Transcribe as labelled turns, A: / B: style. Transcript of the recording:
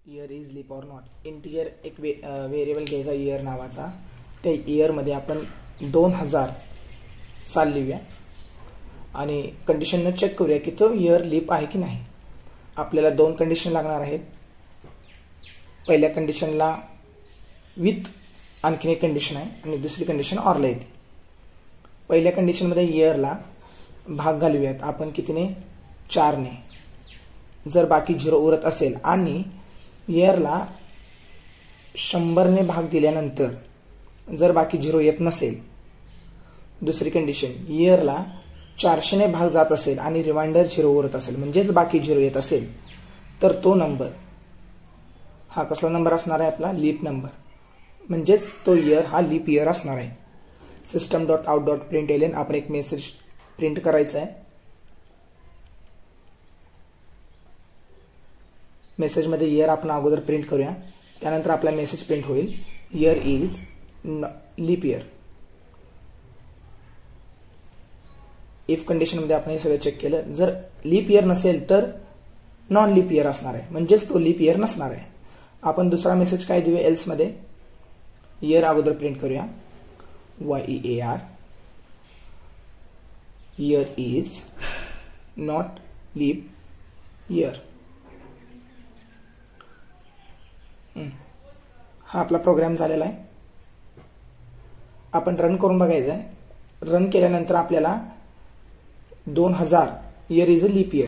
A: Year is leap or not. Integer एक variable घ्यायचा year नावाचा. त्या इयरमध्ये आपण 2000 साल लिहूया आणि कंडिशननं चेक करूया की तो इयर लीप आहे की नाही. आपल्याला दोन कंडिशन लागणार आहेत. पहिल्या कंडिशनला विथ आणखीन एक कंडिशन आहे आणि दुसरी कंडिशन ऑरला येते. पहिल्या कंडिशनमध्ये इयरला भाग घालूयात आपण कितीने, 4ने. जर बाकी 0 उरत असेल आणि इयरला 100ने भाग दिल्यानंतर जर बाकी 0 येत नसेल, दुसरी कंडिशन इयरला 400ने भाग जात असेल आणि रिमाइंडर 0 उरत असेल, म्हणजेच बाकी 0 येत असेल, तर तो नंबर हा कसला नंबर असणार आहे, आपला लीप नंबर. म्हणजेच तो इयर हा लीप इयर असणार आहे. system.out.println आपण एक मेसेज प्रिंट करायचा आहे. मेसेजमध्ये इयर आपण अगोदर प्रिंट करूया, त्यानंतर आपला मेसेज प्रिंट होईल year is leap year. If कंडिशनमध्ये आपण हे सगळं चेक केलं, जर लीप इयर नसेल तर नॉन लीप इयर असणार आहे, म्हणजेच तो लीप इयर नसणार आहे. आपण दुसरा मेसेज काय देऊया, एल्स मध्ये इयर अगोदर प्रिंट करूया, YEAR year is not leap year. हा आपला प्रोग्राम झालेला आहे. आपण रन करून बघायचं आहे. रन केल्यानंतर आपल्याला 2000 year is a leap year